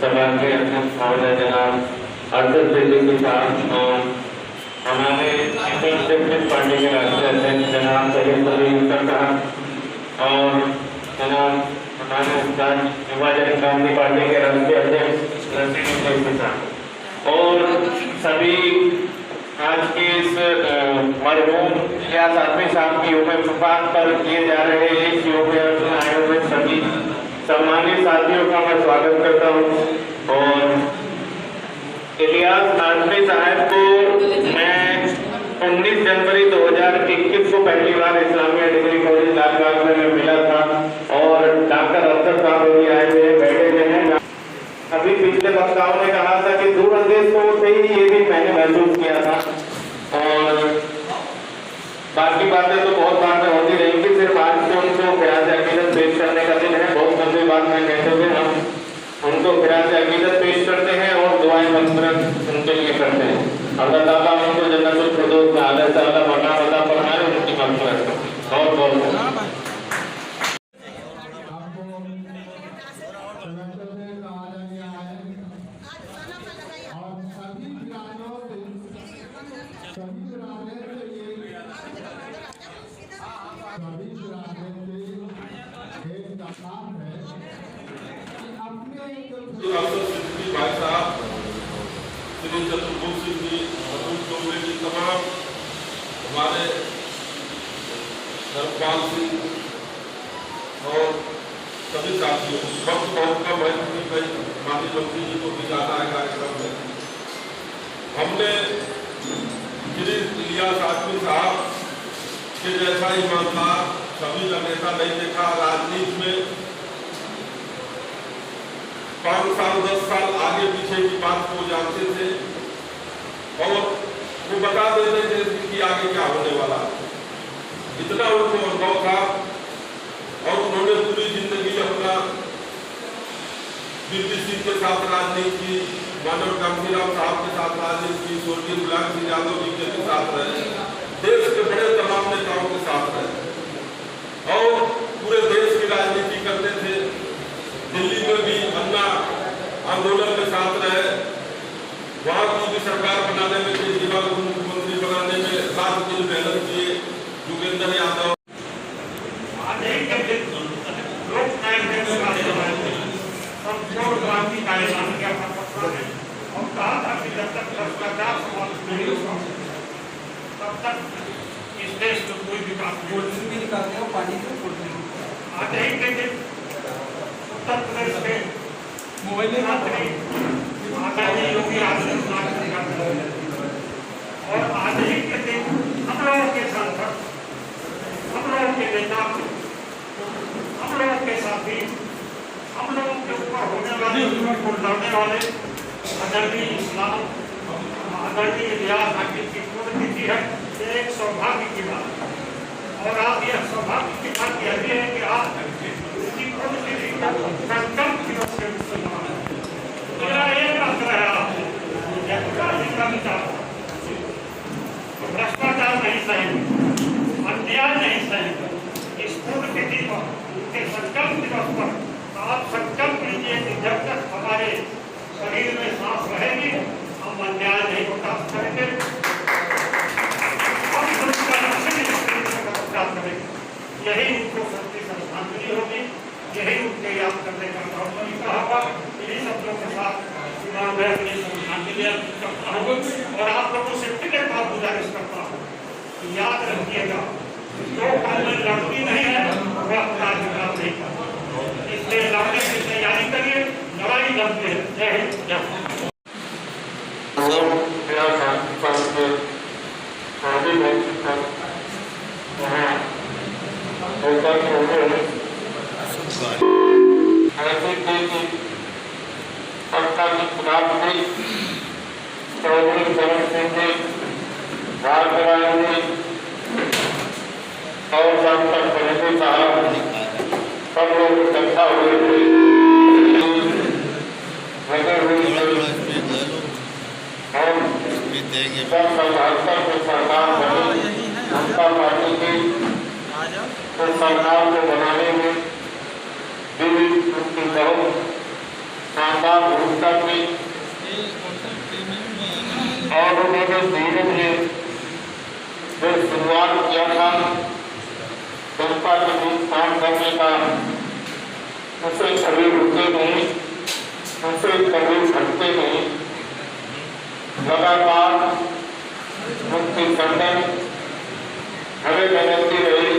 सभा के अध्यक्ष महोदय जनाब अर्जुन सिंह के साथ हमारे इंटरनेशनल पार्टी के राष्ट्रीय अध्यक्ष जनाब सैयद सलीम साहब और जनाब हमारे उत्तर युवा जन क्रांति पार्टी के राष्ट्रीय अध्यक्ष नसीम साहब और सभी आज के इस मरहूम इलियास आदमी साहब की उम्र वफात पर किए जा रहे इस योग आए हुए सभी सम्मानित साथियों का मैं स्वागत करता हूँ। और इलियास आदमी साहब को मैं 19 जनवरी 2021 को पहली बार इस्लामिया डिग्री कॉलेज लालबाग में मिला था और डॉक्टर अफसर साहब भी आए हुए बैठे हुए हैं। अभी पिछले वक्ताओं ने कहा था कि दूरंदेश को से ही ये भी मैंने महसूस किया था और बाकी बातें तो बहुत बातें होती रहेंगी। सिर्फ आज से उनको ख़िराज अकीदत पेश करने का दिन है। बहुत लंबी बात मैं कहते हुए हम उनको ख़िराज अकीदत पेश करते हैं और दुआएं मग़फ़िरत उनके लिए करते हैं। अल्लाह ताला उनको जन्नतुल फिरदौस में आला ताला मकाम अता फरमाए, उनकी मग़फ़िरत करें। बहुत बहुत भाई साहब श्री चतुर्भुज सिंह जी चौबे जी, तमाम हमारे धर्मपाल सिंह और सभी साथियों, वक्त बहुत कम है क्योंकि माननीय मंत्री जी को भी जाना है कार्यक्रम में। हमने श्री इलियास आदमी साहब के जैसा ईमानदार सभी का नेता नहीं देखा। राजनीति में 5 साल 10 साल आगे पीछे की बात को जानते थे और वो बता देते थे कि आगे क्या होने वाला है। इतना उनको अनुभव था और उन्होंने पूरी जिंदगी अपना बीपी सिंह के साथ राजनीति की, मानव कांशीराम साहब के साथ राजनीति की, स्वर्गीय गुलाम सिंह यादव जी के साथ रहे, देश के बड़े तमाम नेताओं के साथ रहे और पूरे देश की राजनीति करते थे। दिल्ली में भी अन्ना आंदोलन में साथ रहे, वहाँ की भी सरकार बनाने में, केजरीवाल को मुख्यमंत्री बनाने में रात दिन मेहनत किए। योगेंद्र यादव और कहा था कि जब तक भ्रष्टाचार समाप्त नहीं होगा तब तक इस देश में कोई विकास भी निकालते हो पानी को छोड़ते हैं। आज ही के दिन उत्तर प्रदेश के मोबाइल आचार्य योगी आदित्यनाथ और आज ही के दिन हम लोगों के सांसद, हम लोगों के नेता, हम लोगों के साथी, हम लोगों के ऊपर होने वाले लड़ने वाले आदरणीय इस्लाम आदरणीय इलियास आदमी की पुण्यतिथि है। ये एक सौभाग्य की बात है और आप यह सौभाग्य की बात यह भी है कि आप उसकी पुण्यतिथि का संकल्प दिवस के रूप में मेरा एक आग्रह है आपसे, भ्रष्टाचार नहीं सहेंगे, अन्याय नहीं सहेंगे। इस पुण्यतिथि पर के संकल्प दिवस पर आप संकल्प लीजिए कि जब तक हमारे शरीर में सांस रहेगी हम अन्याय नहीं बर्दाश्त करेंगे, हम बर्दाश्त करेंगे। यही उनको सच्ची श्रद्धांजलि होगी, यही उनके याद करने का तरीका होगा। इन्हीं शब्दों के साथ मैं अपनी श्रद्धांजलि अर्पित करता हूँ और आप लोगों से फिर एक बात गुजारिश करता हूँ कि याद रखिएगा, जो काम में लड़की नहीं है वह अपना अधिकार नहीं करता, इसलिए लड़ने की तैयारी करिए, लड़ाई लड़ते हैं। जय हिंद, जय चौधरी चरण सिंह जी, और डॉक्टर फरीदी साहब सब लोग इकट्ठा हुए थे। जब भाजपा की सरकार बनी, जनता पार्टी की सरकार को बनाने में भी उनकी बहुत शानदार भूमिका की और उन्होंने धीरे धीरे जो शुरुआत किया था जनता के बीच काम करने का, उसे कभी रुके नहीं, उसे कभी हटते नहीं। लगातार उनकी संगत हमें बदलती रही।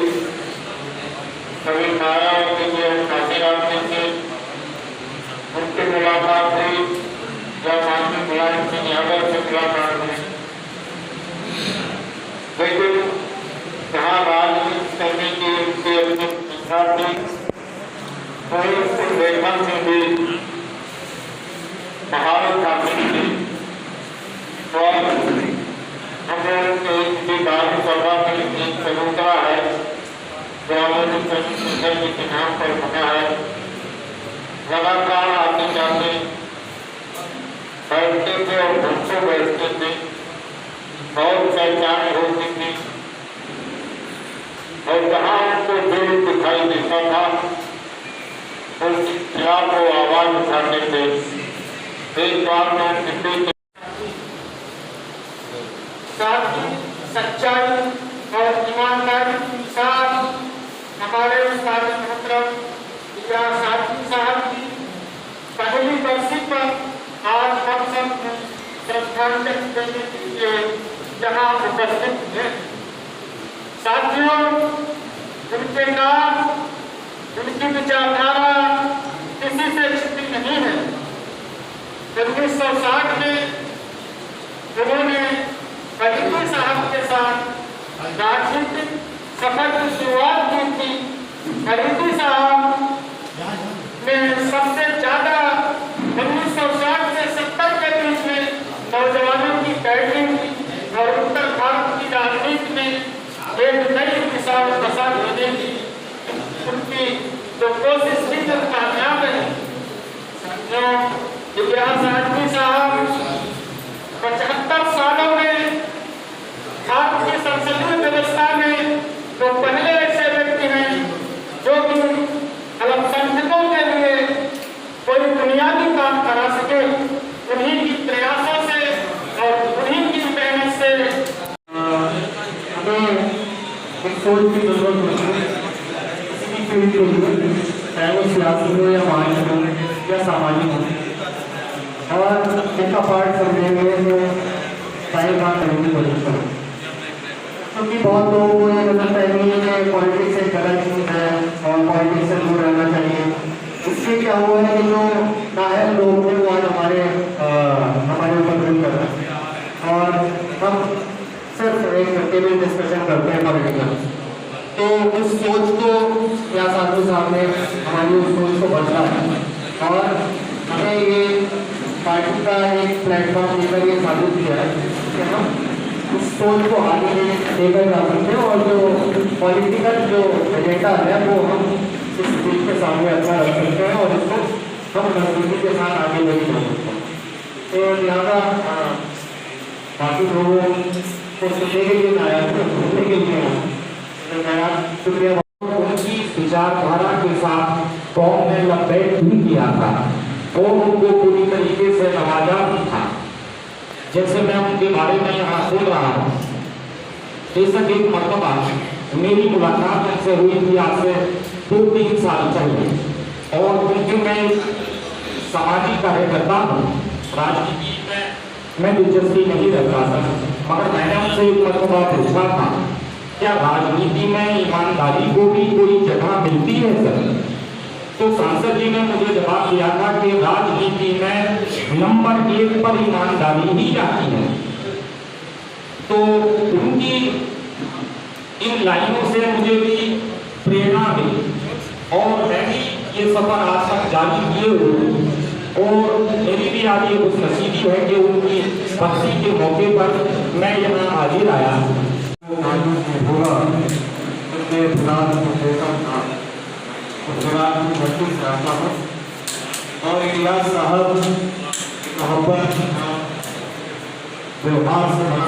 कभी मायावती जी और काशीराम जी से उनकी मुलाकात हुई या माननीय मुलायम सिंह यादव से मुलाकात हुई, लेकिन जहाँ राजनीति करने की उनकी अपनी इच्छा थी, कोई उस लेखन में भी महारत हासिल की। तो हमें उनके किसी बात सभा में एक चबूतरा है जो हमें जी के नाम पर बना है। लगातार आते जाते बैठते थे और घंटों बैठते थे, बहुत पहचान होती थी और जहाँ उनको दिल दिखाई देता था उस खिलाफ वो आवाज उठाते थे। एक बार में किसी सच्चाई और ईमानदारी के साथ हमारे साथी मोहतरम साथी साहब की पहली बरसी पर आज हम सब श्रद्धांजलि देने के लिए यहाँ उपस्थित हैं। साथियों, उनके नाम, उनकी विचारधारा किसी से छिपी नहीं है। 1960 में उन्होंने फरीदी साहब के साथ राजनीतिक सफर की शुरुआत की थी। फरीदी साहब ने सबसे ज्यादा 1960 से 70 के बीच में नौजवानों की बैठक की और उत्तर भारत की राजनीति में एक नई दिशा दशा देने की उनकी जो कोशिश थी जो कामयाब है। इतिहास आदमी साहब 75 सालों में भारत की संसदीय व्यवस्था में तो पहले ऐसे व्यक्ति हैं जो कि अल्पसंख्यकों के लिए कोई बुनियादी काम करा सके। उन्हीं की प्रयासों से और उन्हीं की मेहनत से हमें एक सोच की जरूरत होती है किसी भी फील्ड के लिए, चाहे वो सियासी हो या मानवीय हो या सामाजिक हो। और इसका पार्ट समझे हुए जो सारी बात करने की कोशिश करो, क्योंकि बहुत लोगों को ये लगता है कि पॉलिटिक्स एक गलत चीज़ है और पॉलिटिक्स से दूर रहना चाहिए। इससे क्या हुआ है कि जो नाहल लोग थे वो आज हमारे ऊपर रूल कर रहे हैं और हम सिर्फ एक टेबल डिस्कशन करते हैं पॉलिटिकल। तो उस सोच को या साधु साहब ने हमारी उस सोच को बदला है और हमें ये पार्टी का एक प्लेटफॉर्म देकर ये साबित किया है कि हम उस सोच को आगे लेकर जा सकते हैं और जो पॉलिटिकल जो एजेंडा है वो हम इस देश के सामने अच्छा रख सकते हैं और इसको हम मजबूती के साथ आगे लेके जा सकते हैं। तो लिहाजा बाकी लोगों को सुनने के लिए आया सुनने के लिए आया, शुक्रिया। उनकी विचारधारा के साथ कौम ने लपेट भी किया था और उनको पूरी तरीके से नवाजा भी था। जैसे मैं उनके बारे में यहाँ सुन रहा हूँ, बेशक एक मरतबा मेरी मुलाकात उनसे हुई थी आज से 2-3 साल पहले और क्योंकि मैं सामाजिक कार्यकर्ता हूँ, राजनीति में मैं दिलचस्पी नहीं रखता था, मगर मैंने उनसे एक मरतबा पूछा था क्या राजनीति में ईमानदारी को भी कोई जगह मिलती है सर? तो सांसद जी ने मुझे जवाब दिया था कि राजनीति में नंबर 1 पर ईमानदारी ही आती है। तो उनकी इन लाइनों से मुझे भी प्रेरणा मिली और मैं भी ये सफर आज तक जारी किए हुए और मेरी भी आज ये कुछ नसीबी है कि उनकी बरसी के मौके पर मैं यहाँ हाजिर आया। और इलियास साहब मोहब्बत व्यवहार से बना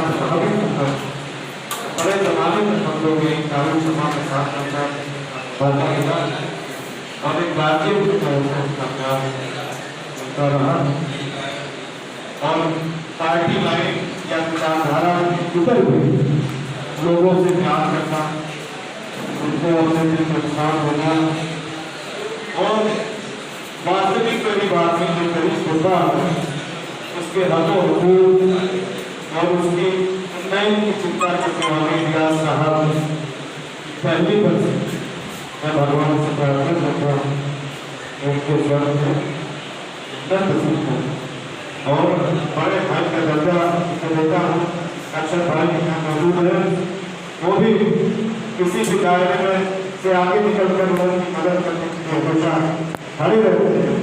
बड़े जमाने में हम लोग एक कानून सभा के साथ और एक राज्य कर रहा और पार्टी लाइन या विचारधारा उतर हुई लोगों से प्यार करना, उनको अपने दिल नुकसान होना और वास्तविक परिवार में जो करीब होता है उसके हकों हकूक और उसकी उन्नयन की चिंता करने वाले रियाज साहब पहली बार मैं भगवान से प्रार्थना करता हूँ उनके स्वर्ग में नसीब हो और बड़े भाई का दर्जा से देता हूँ। अक्षर भाई यहाँ मौजूद है, वो भी किसी भी दायरे में से आगे निकलकर लोगों की मदद करने के लिए हमेशा खड़े रहते हैं।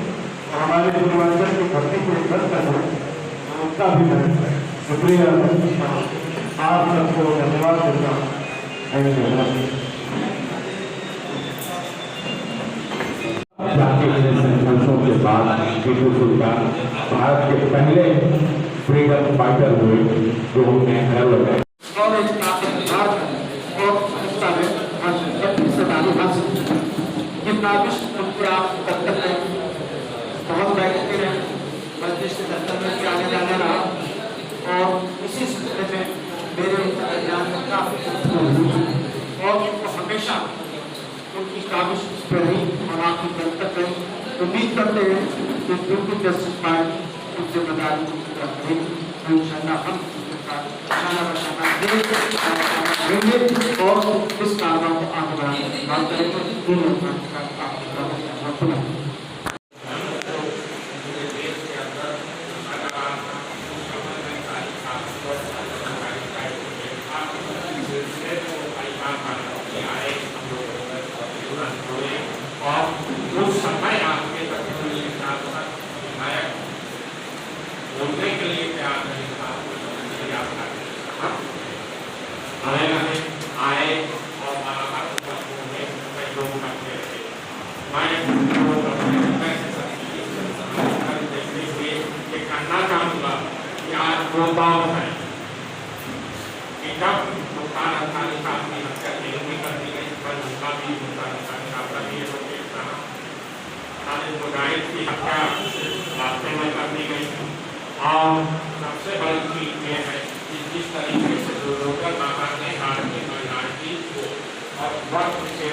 हमारे पूर्वांचल की धरती को इकट्ठ करना उनका भी मैं शुक्रिया आप सबको धन्यवाद देता हूँ। संघर्षों के बाद टीपू सुल्तान भारत के पहले फ्रीडम फाइटर हुए जो उन्हें हर लगे जितना विश्व आप तब तक बहुत बैठते रहे मस्जिद से दफ्तर में भी आने जाने रहा और इसी सिलसिले में मेरे ज्ञान में काफी और उनको हमेशा उनकी काबिश पर रही और आपकी तक रही। उम्मीद करते हैं कि पीपल्स जस्टिस पार्टी उस जिम्मेदारी को पूरा करेगी। इंशाअल्लाह हम उसके साथ देंगे और इस कारवां को आगे बढ़ाने की बात करेंगे। तीनों पार्टी का आपको बोलने के लिए तैयार नहीं था, आए और मैं करना चाहूँगा कि आज दो बात है कि जब मुख्तार अंसारी साहब की हत्या नहीं कर दी गई पर उनका भी मुख्तार अंसारी साहब का भी मुजाहिद की हत्या रास्ते में कर दी गई और सबसे बड़ी चीज ये है कि जिस तरीके से जो लोकल बाबा ने भारतीय माइनॉरिटी को और वर्ग से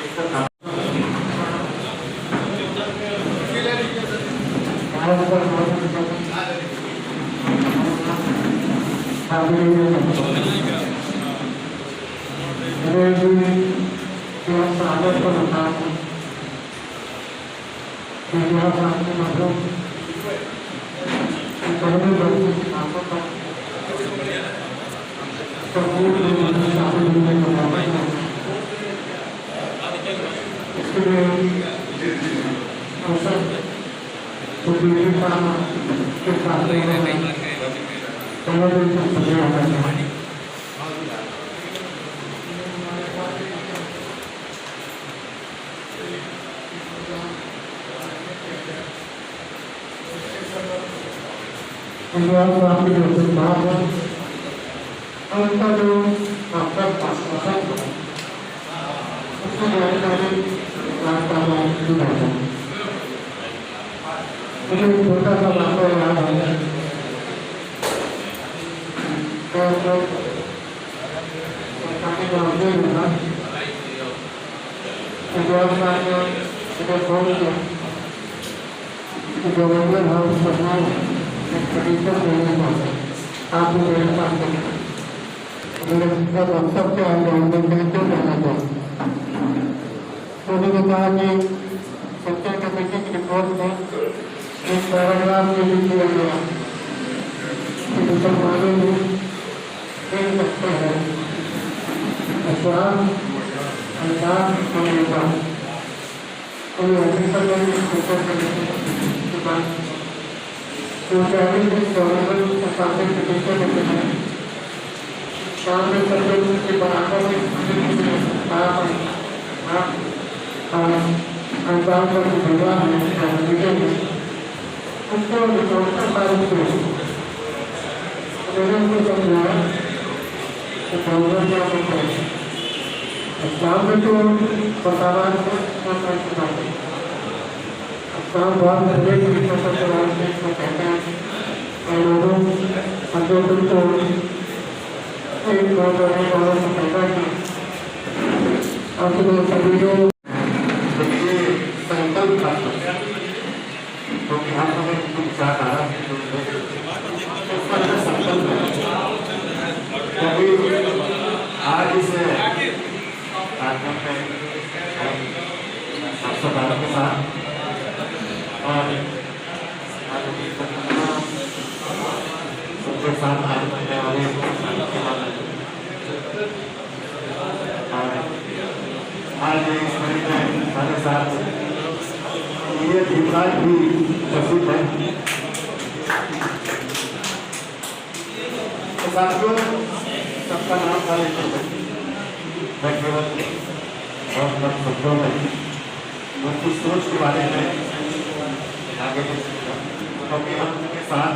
छोटा सा वाक्य याद है गवर्नर हाउस बनाए आप सबसे उन्होंने कहा कि सेक्टर कमेटी की रिपोर्ट में एक पैराग्राफ में लिख दिया गया कि मुसलमानों में एक लक्ष्य है इस्लाम अल्लाह और इबादत। तो ये हकीकत है कि सेक्टर कमेटी की बात तो गवर्नर के सामने के पीछे लेते हैं सामने सब के बराबर अंदाज पर भेजा है उसको रिपोर्टर तारीख को मैंने उनको समझाया कि गवर्नर क्या होता है इस्लाम में तो बतावा काम बहुत करने की विश्वास को कहते हैं और लोगों संगठन को एक बहुत बड़े वालों को पैदा की और सभी लोग संकल्प था तो ध्यान हमें विचारधारा क्योंकि आज इस कार्यक्रम में अस्पताल के साथ और सबके साथ आने वाले आज इस घड़ी में हमारे साथ ये दिवराज भी प्रसिद्ध है। तो साथियों सबका नाम था मैं केवल बहुत कम शब्दों में उनकी सोच के बारे में आगे बढ़ सकता क्योंकि हम उनके साथ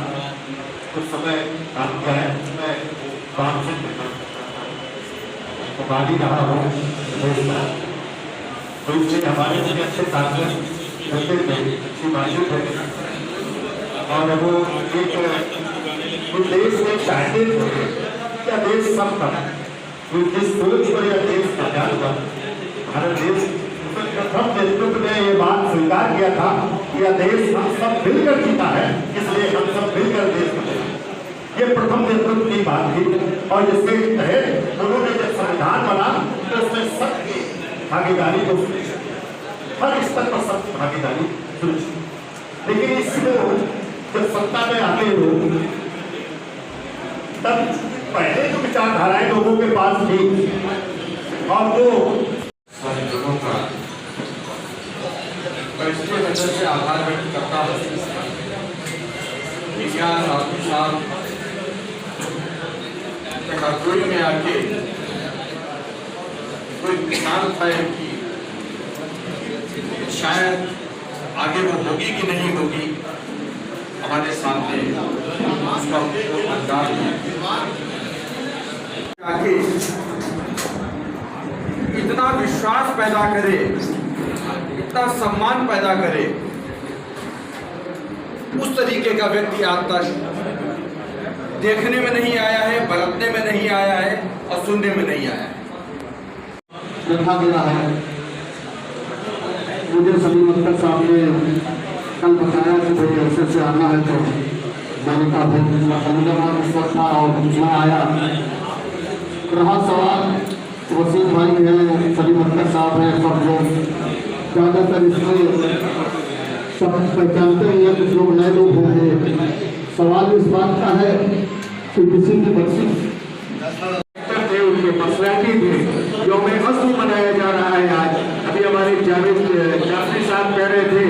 कुछ समय काम किया है उसमें काम से तो बागी रहा हो तो इसलिए हमारे लिए अच्छे साधन होते थे अच्छी बातचीत है और वो एक देश में चाहते थे क्या देश सब था जिस सोच पर यह देश आजाद हुआ भारत देश प्रथम नेतृत्व ने ये बात स्वीकार किया था कि यह देश हम सब मिलकर जीता है इसलिए हम सब मिलकर देश बनाए। ये प्रथम नेतृत्व की बात थी और जिसके तहत उन्होंने जब संविधान बना तो उसमें सबकी भागीदारी को हर स्तर पर सब भागीदारी सुनिश्चित लेकिन इसको जब सत्ता में आते हो तब पहले जो विचारधाराएं लोगों के पास थी और वो लोगों का इसके वजह से आभार व्यक्त करता हूँ साहब हरदोई में आके कोई मिसाल तय की शायद आगे वो होगी कि नहीं होगी हमारे सामने उसका अंदाज आके इतना विश्वास पैदा करे इतना सम्मान पैदा करे उस तरीके का व्यक्ति आज तक देखने में नहीं आया है बरतने में नहीं आया है और सुनने में नहीं आया है। देखा गया है मुझे सभी मंत्री साहब ने कल बताया कि भाई ऐसे से आना है तो मैंने कहा भाई इस वक्त था और मैं आया रहा सवाल वसीम भाई हैं सभी मंत्री साहब हैं सब लोग ज़्यादातर इसमें सब पहचानते ही हैं कुछ लोग नए लोग होंगे। सवाल इस बात का है कि किसी की बच्ची थे उनके पर्सनैलिटी थे जो में अज़्म मनाया जा रहा है आज। अभी हमारे जावेद जाफरी साहब कह रहे थे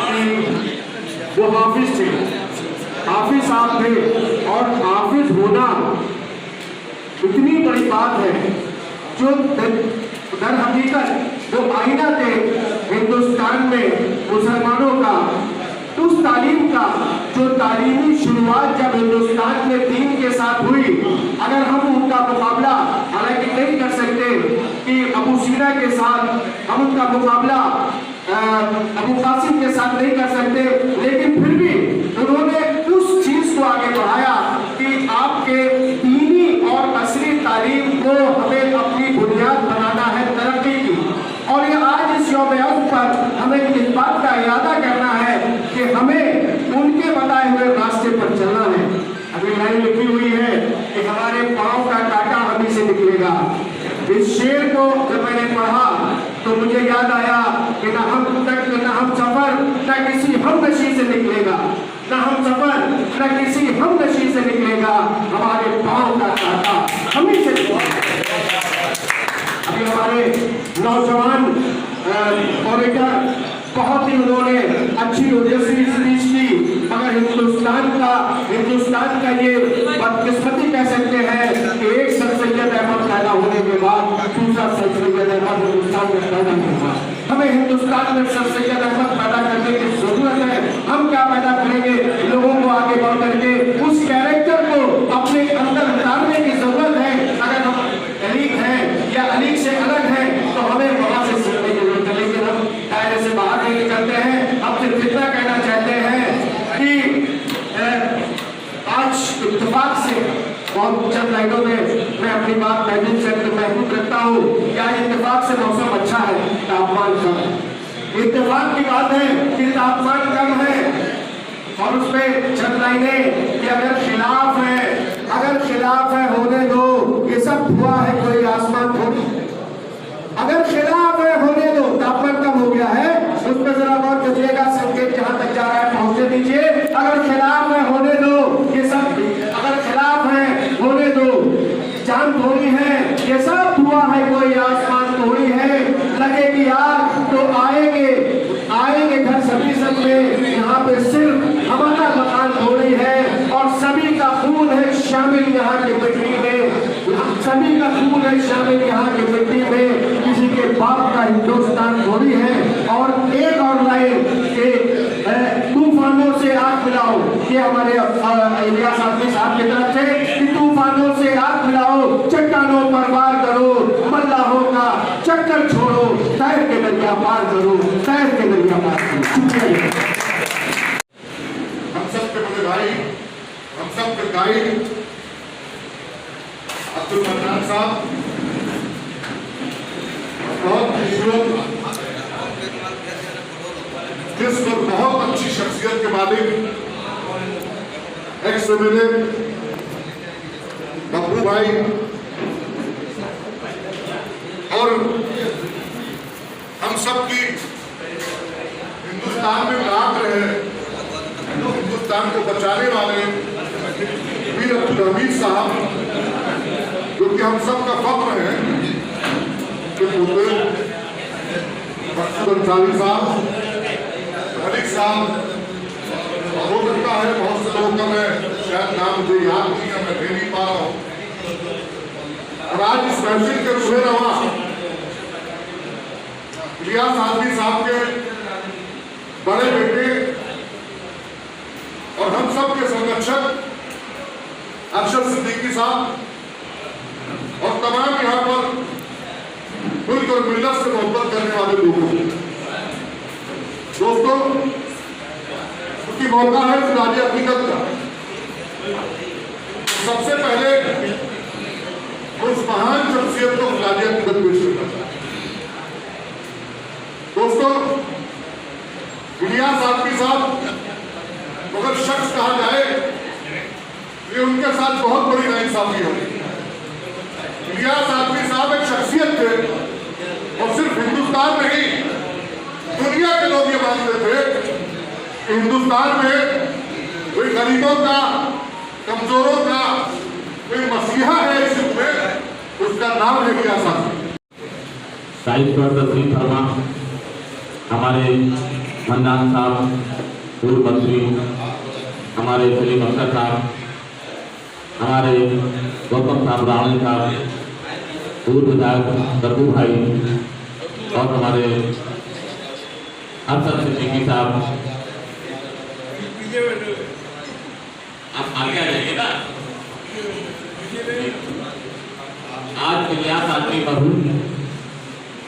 कि वो हाफिज थे हाफिज साहब थे और हाफिज होना इतनी बड़ी बात है जो दर हकीकत वो आईना थे हिंदुस्तान में मुसलमानों का उस तालीम का जो तालीमी शुरुआत जब हिंदुस्तान में दीन के साथ हुई अगर हम उनका मुकाबला हालांकि नहीं कर सकते कि अबू सीना के साथ हम उनका मुकाबला अबू कासिम के साथ नहीं कर सकते लेकिन फिर भी उन्होंने उस चीज को आगे बढ़ाया कि आपके दीनी और असली तालीम को हमें अपनी बुनियाद बनाना है तरक्की की। और ये आज इस यौम-ए-अज़्म पर हमें इस बात का इरादा करना है कि हमें उनके बताए हुए रास्ते पर चलना है। अभी लाइन लिखी हुई है कि हमारे पाँव का कांटा हमी से निकलेगा। इस शेर को जब मैंने पढ़ा तो मुझे याद आया कि न हम सफर न किसी हमनशी से निकलेगा न हम सफर न किसी हमनशी से निकलेगा हमारे पाँव का कांटा हमी से निकलेगा। अभी हमारे नौजवान ऑडिटर बहुत ही उन्होंने अच्छी ओजस्वी स्पीच की मगर हिंदुस्तान का ये बदकिस्मती कह सकते हैं कि एक सर सैयद अहमद पैदा होने के बाद दूसरा सर सैयद अहमद हिंदुस्तान में पैदा नहीं हुआ। हमें हिंदुस्तान में सर सैयद अहमद पैदा करने की जरूरत है। हम क्या पैदा करेंगे लोगों को आगे बढ़ करके उस कैरेक्टर को अपने अंदर उतारने की जरूरत है। अगर हम अलीग हैं या अलीग से अलग हैं तो हमें वहां से सीखने की जरूरत है लेकिन हम दायरे से बाहर नहीं निकलते हैं। हम सिर्फ इतना इत्तेफाक से बहुत चंद लाइनों में मैं अपनी बात महसूस करता हूँ। क्या इत्तेफाक से मौसम अच्छा है, तापमान कम है। इत्तेफाक की बात है कि तापमान कम है और उसमें चंद लाइनें कि अगर खिलाफ है होने दो, ये सब हुआ है कोई आसमान थोड़ी। अगर खिलाफ है होने दो, तापमान कम हो गया है, उस पर जरा गौर कीजिएगा, संकेत जहां तक जा रहा है पहुंचने दीजिए। अगर खिलाफ है होने दो, ये सब अगर खिलाफ है होने दो, चांद थोड़ी है, ये सब हुआ है कोई आसमान थोड़ी है। लगेगी आग तो आएंगे घर सभी सब में, यहाँ पे सिर्फ हमारा मकान थोड़ी है और सभी का खून है शामिल यहाँ की मिट्टी में, सभी का खून है शामिल यहाँ की मिट्टी में, किसी के बाप का हिंदुस्तान थोड़ी है। और एक और लाइन के तूफानों से आग मिलाओ, ये हमारे इलियास आदमी साहब की तरफ से कि तूफानों से आग मिलाओ, चट्टानों पर वार करो, मल्लाहों का चक्कर छोड़ो, तैर के दरिया पार करो, तैर के दरिया पार करो। हम सब के बड़े भाई, हम सब के गाइड अब्दुल मन्नान साहब बहुत जिस पर बहुत अच्छी शख्सियत के मालिक एक्स एमएलए बब्बू भाई और हम सब की हिंदुस्तान में लाग रहे, हिंदुस्तान को बचाने वाले वीर अब्दुल हमीद साहब, जो कि हम सब का फख्र है, के पुत्र मकसूद अंसारी साहब, मलिक साहब, हो सकता है बहुत से लोगों का मैं शायद नाम मुझे याद नहीं है, मैं दे नहीं पा रहा हूँ। और आज इस महफिल के रुहे रवा इलियास आदमी साहब के बड़े बेटे और हम सब के संरक्षक अरशद सिद्दीकी साहब और तमाम यहाँ पर मुल्क और मिल्लत से मोहब्बत करने वाले लोगों को दोस्तों, क्योंकि मौका है खिलाड़ी हकीकत का, सबसे पहले उस महान शख्सियत को खिलाड़ी हकीकत पेश करना चाहिए। दोस्तों, इलियास आदमी साहब अगर शख्स कहा जाए ये उनके साथ बहुत बड़ी नाइंसाफी होगी। इलियास आदमी साहब एक शख्सियत थे और सिर्फ हिंदुस्तान में ही दुनिया के लोग ये मानते थे कि हिंदुस्तान में कोई गरीबों का, कमजोरों का कोई मसीहा है इस युग में, उसका नाम है इलियास आदमी। साइज पर तस्वीर फरमा हमारे मन्नान साहब, पूर्व मंत्री हमारे सलीम अख्तर साहब, हमारे गौतम साहब रावण साहब, पूर्व विधायक दब्बू भाई और हमारे अरशद सिद्दीकी साहब। आप आगे आ जाइए ना। आज इलियास आदमी पर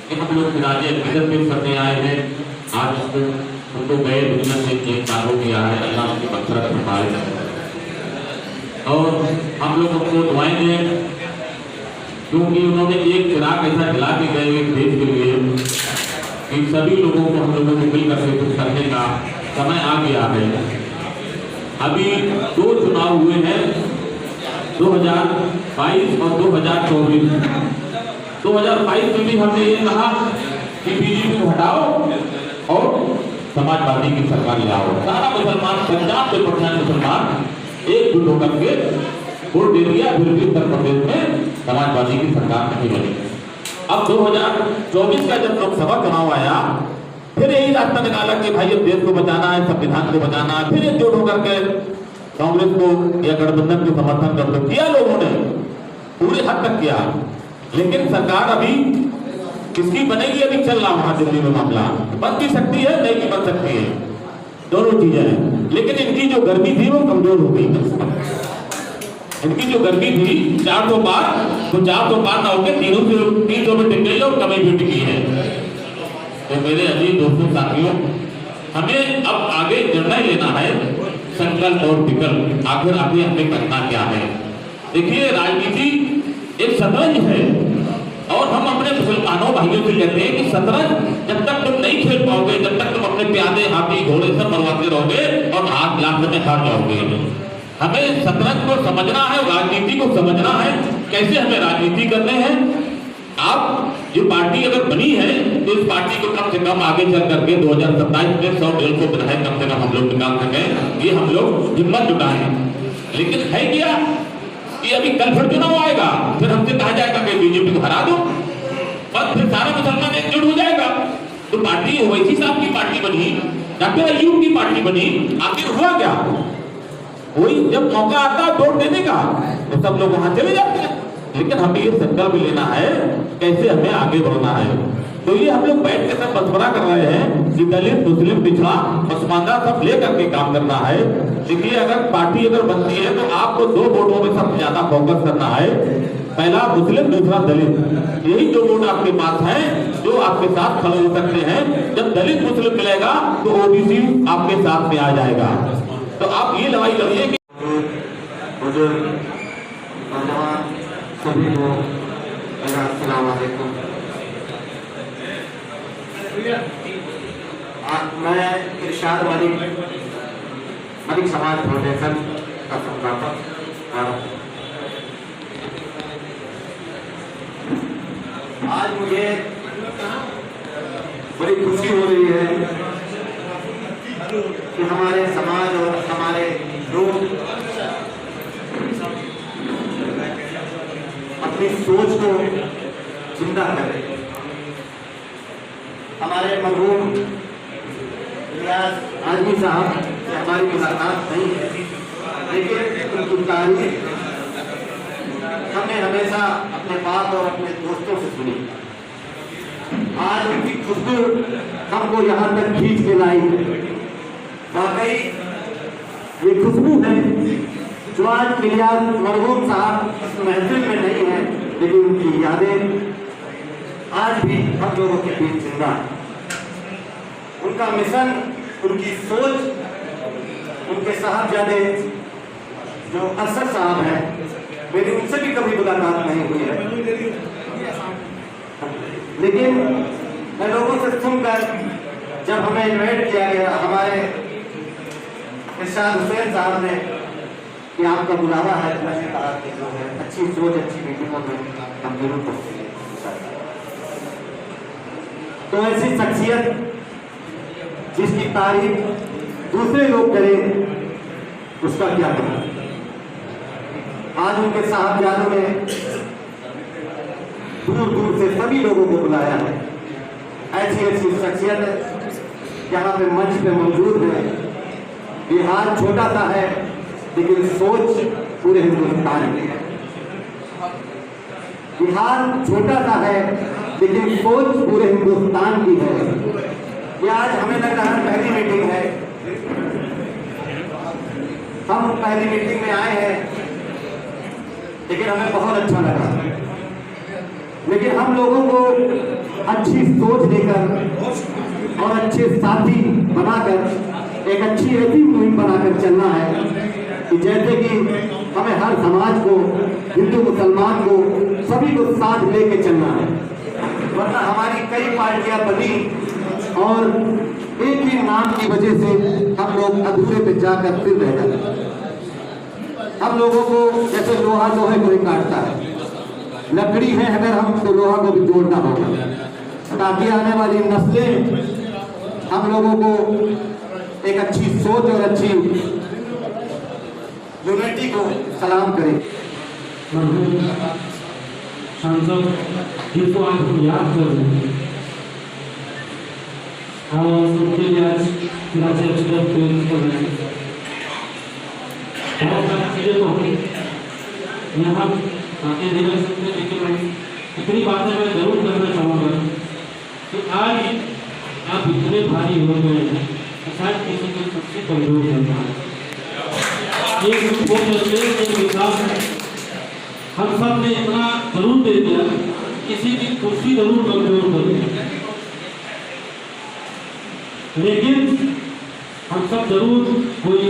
कि हम लोग खिलाड़ी हकीकत पेश करने आए हैं। आज उनको गए दुनिया से 1 साल हो गया है, अल्लाह उनकी मग़फ़िरत फरमाए और हम लोग उनको दुआएं दें, क्योंकि उन्होंने एक चिराग ऐसा जला के गए एक देश के लिए कि सभी लोगों को हम लोगों को मिलकर के कुछ करने का समय आ गया है। अभी 2 चुनाव हुए हैं, 2022 और 2024। 2022 में भी हमने ये कहा कि बीजेपी को हटाओ और समाजवादी की सरकार ले आओ। सारा मुसलमान, पंजाब से पटना मुसलमान एकजुट होकर के वोट दे दिया, फिर भी उत्तर प्रदेश में समाजवादी की सरकार नहीं बनी। अब 2024 का जब लोकसभा चुनाव आया, फिर यही रास्ता निकाला कि भाई अब देश को बचाना है, संविधान को बचाना है। फिर एकजुट होकर के कांग्रेस को या गठबंधन को समर्थन कर तो किया, लोगों ने पूरे हद तक किया। लेकिन सरकार अभी किसकी बनेगी अभी चल रहा वहां दिल्ली में मामला, बन भी सकती है, नहीं भी बन सकती है, दोनों चीजें हैं। लेकिन इनकी जो गर्मी थी वो कमजोर हो गई। इनकी जो गर्मी थी 400 पार, तो 400 पार ना होकर 300 में टिक गई और कमी भी टिकी है। तो मेरे अजीज दोस्तों, साथियों, हमें अब आगे निर्णय लेना है संकल्प और विकल्प, आखिर आगे हमें करना क्या है। देखिए, राजनीति एक शतरंज है और हम अपने मुसलमानों भाइयों से कहते हैं कि शतरंज जब तक तुम नहीं खेल पाओगे, जब तक तुम अपने प्यादे हाथी घोड़े सब मरवाते रहोगे और हाथ लाख में हार जाओगे। हमें शतरंज को समझना है, राजनीति को समझना है, कैसे हमें राजनीति करने हैं। आप जो पार्टी अगर बनी है तो इस पार्टी को कम से कम आगे चल करके 2027 में 100-150 विधायक कम से कम हम लोग निकाल सकें, ये हम लोग हिम्मत जुटाएं। लेकिन है क्या कि अभी कल फिर चुनाव आएगा, फिर हमसे कहा जाएगा कि बीजेपी को हरा दो, बस फिर सारा मुसलमान एकजुट हो जाएगा। तो पार्टी ओवैसी साहब की पार्टी बनी, डॉक्टर अयूब की पार्टी बनी, आखिर हुआ क्या? वही जब मौका आता है वोट देने का तो सब लोग वहां चले जाते हैं। लेकिन हमें ये संकल्प लेना है कैसे हमें आगे बढ़ना है। तो ये हम लोग बैठ के सब मशवरा कर रहे हैं कि दलित, मुस्लिम, पिछड़ा, पसमानदा सब लेकर के काम करना है। देखिए, अगर पार्टी अगर बनती है तो आपको 2 वोटों में सबसे ज्यादा फोकस करना है, पहला मुस्लिम, दूसरा दलित। यही 2 वोट आपके पास हैं जो आपके साथ खड़े हो सकते हैं। जब दलित मुस्लिम मिलेगा तो ओबीसी आपके साथ में आ जाएगा। तो आप ये लड़ाई लड़िए कि सभी को मेरा अस्सलाम वालेकुम। मैं इरशाद मलिक समाज फाउंडेशन का संस्थापक। आज मुझे बड़ी खुशी हो रही है कि हमारे समाज और हमारे लोग अपनी सोच को जिंदा करें। हमारे मरहूम इलियास आजमी साहब से हमारी मुलाकात नहीं है, लेकिन उनकी तारीफ हमने हमेशा अपने बाप और अपने दोस्तों से सुनी। आज उनकी खुशबू हमको यहाँ तक खींच के लाई। वाकई ये खुशबू है जो आज इलियास मरहूम साहब इस महफिल में नहीं है, लेकिन उनकी यादें आज भी हम लोगों के बीच जिंदा है। उनका मिशन, उनकी सोच, उनके साहबजादे जो असद साहब हैं, मेरी उनसे भी कभी मुलाकात नहीं हुई है, लेकिन मैं लोगों से सुनकर जब हमें इन्वाइट किया गया, हमारे इरशाद हुसैन साहब ने कि आपका बुलावा है, तो मैंने कहा कि जो है अच्छी सोच, अच्छी मीटिंगों में हम जरूर पहुंचेंगे। तो ऐसी शख्सियत जिसकी तारीफ दूसरे लोग करें, उसका क्या करना। आज उनके साहबजादों ने दूर दूर से सभी लोगों को बुलाया है। ऐसी ऐसी शख्सियत यहाँ पे मंच पे मौजूद है। बिहार छोटा सा है लेकिन सोच पूरे हिंदुस्तान की है। बिहार छोटा सा है लेकिन सोच पूरे हिंदुस्तान की है। ये आज हमें लग रहा है पहली मीटिंग है, हम पहली मीटिंग में आए हैं, लेकिन हमें बहुत अच्छा लगा। लेकिन हम लोगों को अच्छी सोच देकर और अच्छे साथी बनाकर एक अच्छी ऐसी मुहिम बनाकर चलना है कि जैसे कि हमें हर समाज को, हिंदू मुसलमान को, सभी को साथ लेके चलना है। वरना हमारी कई पार्टियां बनी और एक ही नाम की वजह से हम लोग अधूरे पे जाकर फिर रह जाते। हम लोगों को जैसे लोहा लोहे को ही काटता है, लकड़ी है अगर हम तो लोहा को भी तोड़ना होगा, ताकि आने वाली नस्लें हम लोगों को एक अच्छी सोच और अच्छी यूनिटी को सलाम करें। सांसद जिनको आज हम याद कर रहे हैं और उनके लिए आज बहुत सारी चीज़ें तो हुई यहाँ आते नहीं रह सकते, लेकिन मैं इतनी बातें मैं जरूर करना चाहूँगा कि आज आप इतने भारी हो गए हैं, शायद किसी को सबसे कमजोर करना है। एक विकास है, हम सब ने इतना जरूर दे दिया, किसी की कुर्सी जरूर कमजोर कर दी, लेकिन हम सब जरूर कोई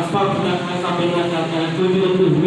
बसपा ऐसा बनना चाहता है, कोई भी रद्द